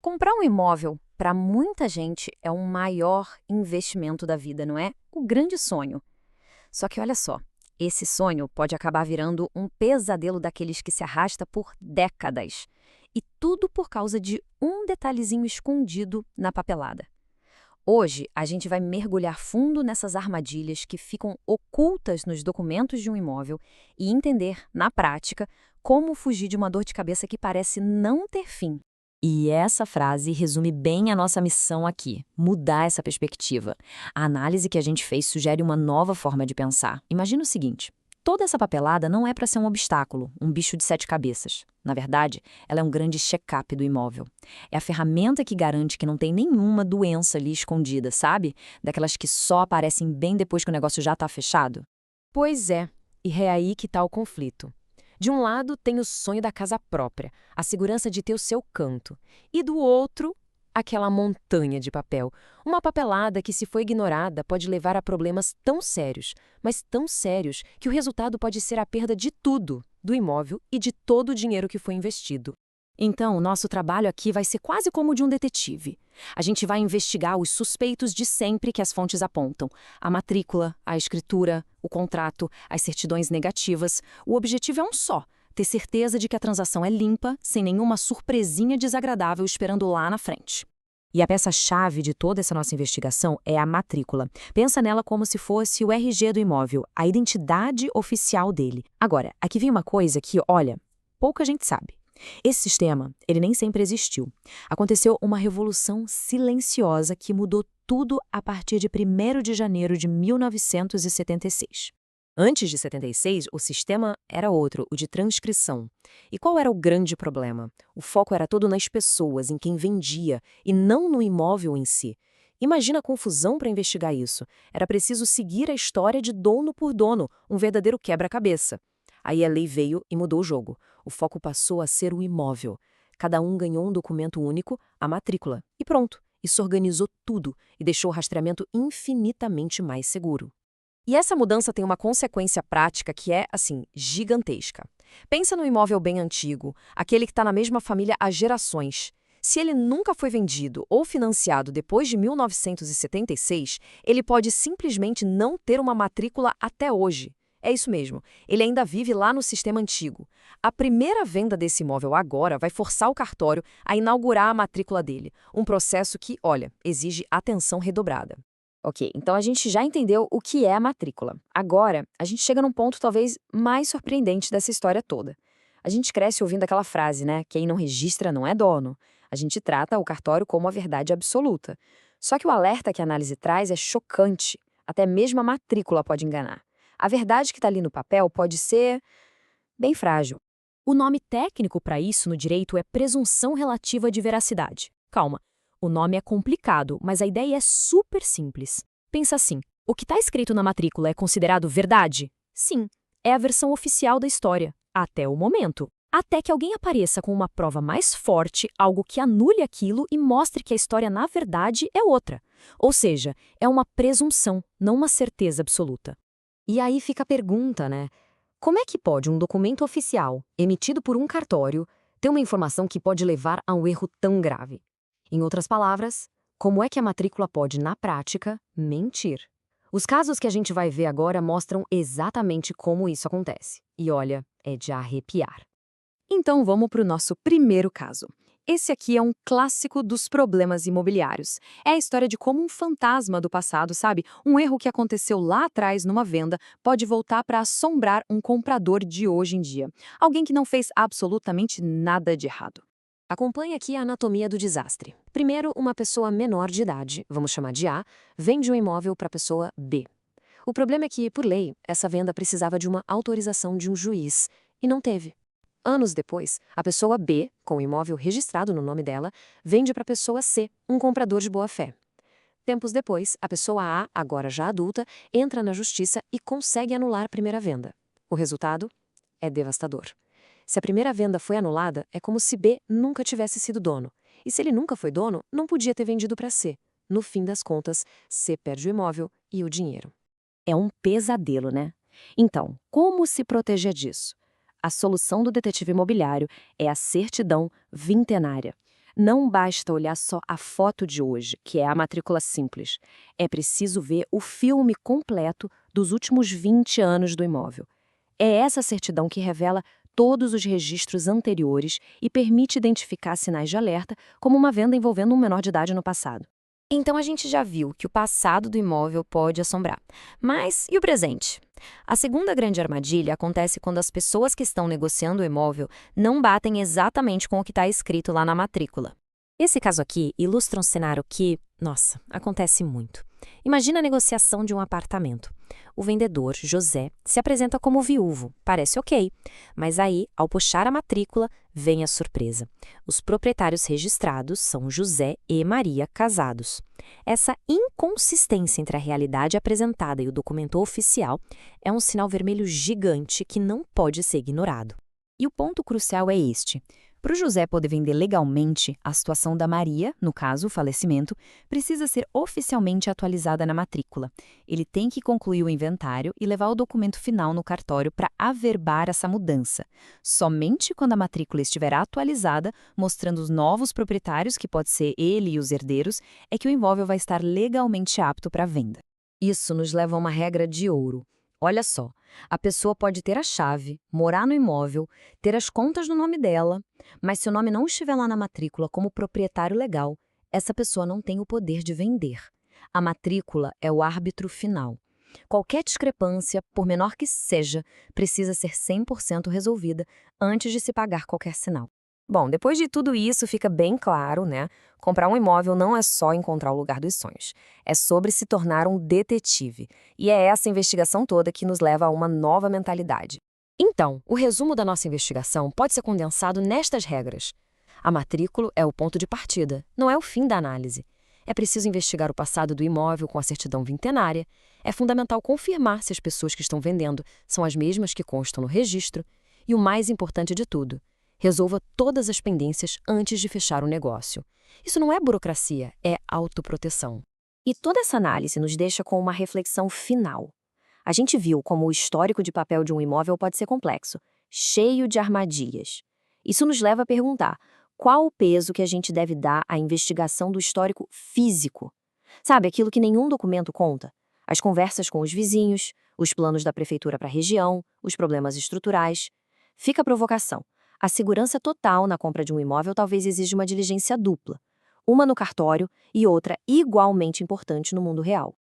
Comprar um imóvel, para muita gente, é o maior investimento da vida, não é? O grande sonho. Só que olha só, esse sonho pode acabar virando um pesadelo daqueles que se arrasta por décadas. E tudo por causa de um detalhezinho escondido na papelada. Hoje, a gente vai mergulhar fundo nessas armadilhas que ficam ocultas nos documentos de um imóvel e entender, na prática, como fugir de uma dor de cabeça que parece não ter fim. E essa frase resume bem a nossa missão aqui: mudar essa perspectiva. A análise que a gente fez sugere uma nova forma de pensar. Imagina o seguinte: toda essa papelada não é para ser um obstáculo, um bicho de sete cabeças. Na verdade, ela é um grande check-up do imóvel. É a ferramenta que garante que não tem nenhuma doença ali escondida, sabe? Daquelas que só aparecem bem depois que o negócio já está fechado. Pois é, e é aí que está o conflito. De um lado, tem o sonho da casa própria, a segurança de ter o seu canto. E do outro, aquela montanha de papel. Uma papelada que, se for ignorada, pode levar a problemas tão sérios, mas tão sérios, que o resultado pode ser a perda de tudo, do imóvel e de todo o dinheiro que foi investido. Então, o nosso trabalho aqui vai ser quase como o de um detetive. A gente vai investigar os suspeitos de sempre que as fontes apontam: a matrícula, a escritura, o contrato, as certidões negativas. O objetivo é um só: ter certeza de que a transação é limpa, sem nenhuma surpresinha desagradável esperando lá na frente. E a peça-chave de toda essa nossa investigação é a matrícula. Pensa nela como se fosse o RG do imóvel, a identidade oficial dele. Agora, aqui vem uma coisa que, olha, pouca gente sabe. Esse sistema, ele nem sempre existiu. Aconteceu uma revolução silenciosa que mudou tudo a partir de 1º de janeiro de 1976. Antes de 76, o sistema era outro, o de transcrição. E qual era o grande problema? O foco era todo nas pessoas, em quem vendia, e não no imóvel em si. Imagina a confusão para investigar isso. Era preciso seguir a história de dono por dono, um verdadeiro quebra-cabeça. Aí a lei veio e mudou o jogo. O foco passou a ser o imóvel. Cada um ganhou um documento único, a matrícula. E pronto. Isso organizou tudo e deixou o rastreamento infinitamente mais seguro. E essa mudança tem uma consequência prática que é, assim, gigantesca. Pensa no imóvel bem antigo, aquele que está na mesma família há gerações. Se ele nunca foi vendido ou financiado depois de 1976, ele pode simplesmente não ter uma matrícula até hoje. É isso mesmo, ele ainda vive lá no sistema antigo. A primeira venda desse imóvel agora vai forçar o cartório a inaugurar a matrícula dele, um processo que, olha, exige atenção redobrada. Ok, então a gente já entendeu o que é a matrícula. Agora, a gente chega num ponto talvez mais surpreendente dessa história toda. A gente cresce ouvindo aquela frase, né? Quem não registra não é dono. A gente trata o cartório como a verdade absoluta. Só que o alerta que a análise traz é chocante. Até mesmo a matrícula pode enganar. A verdade que está ali no papel pode ser bem frágil. O nome técnico para isso no direito é presunção relativa de veracidade. Calma, o nome é complicado, mas a ideia é super simples. Pensa assim: o que está escrito na matrícula é considerado verdade? Sim, é a versão oficial da história, até o momento. Até que alguém apareça com uma prova mais forte, algo que anule aquilo e mostre que a história, na verdade, é outra. Ou seja, é uma presunção, não uma certeza absoluta. E aí fica a pergunta, né? Como é que pode um documento oficial, emitido por um cartório, ter uma informação que pode levar a um erro tão grave? Em outras palavras, como é que a matrícula pode, na prática, mentir? Os casos que a gente vai ver agora mostram exatamente como isso acontece. E olha, é de arrepiar. Então vamos para o nosso primeiro caso. Esse aqui é um clássico dos problemas imobiliários. É a história de como um fantasma do passado, sabe? Um erro que aconteceu lá atrás numa venda pode voltar para assombrar um comprador de hoje em dia. Alguém que não fez absolutamente nada de errado. Acompanhe aqui a anatomia do desastre. Primeiro, uma pessoa menor de idade, vamos chamar de A, vende um imóvel para a pessoa B. O problema é que, por lei, essa venda precisava de uma autorização de um juiz, e não teve. Anos depois, a pessoa B, com o imóvel registrado no nome dela, vende para a pessoa C, um comprador de boa-fé. Tempos depois, a pessoa A, agora já adulta, entra na justiça e consegue anular a primeira venda. O resultado é devastador. Se a primeira venda foi anulada, é como se B nunca tivesse sido dono. E se ele nunca foi dono, não podia ter vendido para C. No fim das contas, C perde o imóvel e o dinheiro. É um pesadelo, né? Então, como se proteger disso? A solução do detetive imobiliário é a certidão vintenária. Não basta olhar só a foto de hoje, que é a matrícula simples. É preciso ver o filme completo dos últimos 20 anos do imóvel. É essa certidão que revela todos os registros anteriores e permite identificar sinais de alerta, como uma venda envolvendo um menor de idade no passado. Então a gente já viu que o passado do imóvel pode assombrar. Mas e o presente? A segunda grande armadilha acontece quando as pessoas que estão negociando o imóvel não batem exatamente com o que está escrito lá na matrícula. Esse caso aqui ilustra um cenário que, nossa, acontece muito. Imagina a negociação de um apartamento. O vendedor, José, se apresenta como viúvo. Parece ok. Mas aí, ao puxar a matrícula, vem a surpresa. Os proprietários registrados são José e Maria casados. Essa inconsistência entre a realidade apresentada e o documento oficial é um sinal vermelho gigante que não pode ser ignorado. E o ponto crucial é este. Para o José poder vender legalmente, a situação da Maria, no caso o falecimento, precisa ser oficialmente atualizada na matrícula. Ele tem que concluir o inventário e levar o documento final no cartório para averbar essa mudança. Somente quando a matrícula estiver atualizada, mostrando os novos proprietários, que pode ser ele e os herdeiros, é que o imóvel vai estar legalmente apto para venda. Isso nos leva a uma regra de ouro. Olha só, a pessoa pode ter a chave, morar no imóvel, ter as contas no nome dela, mas se o nome não estiver lá na matrícula como proprietário legal, essa pessoa não tem o poder de vender. A matrícula é o árbitro final. Qualquer discrepância, por menor que seja, precisa ser 100% resolvida antes de se pagar qualquer sinal. Bom, depois de tudo isso, fica bem claro, né? Comprar um imóvel não é só encontrar o lugar dos sonhos. É sobre se tornar um detetive. E é essa investigação toda que nos leva a uma nova mentalidade. Então, o resumo da nossa investigação pode ser condensado nestas regras. A matrícula é o ponto de partida, não é o fim da análise. É preciso investigar o passado do imóvel com a certidão vintenária. É fundamental confirmar se as pessoas que estão vendendo são as mesmas que constam no registro. E o mais importante de tudo, resolva todas as pendências antes de fechar o negócio. Isso não é burocracia, é autoproteção. E toda essa análise nos deixa com uma reflexão final. A gente viu como o histórico de papel de um imóvel pode ser complexo, cheio de armadilhas. Isso nos leva a perguntar: qual o peso que a gente deve dar à investigação do histórico físico? Sabe, aquilo que nenhum documento conta? As conversas com os vizinhos, os planos da prefeitura para a região, os problemas estruturais. Fica a provocação. A segurança total na compra de um imóvel talvez exija uma diligência dupla, uma no cartório e outra igualmente importante no mundo real.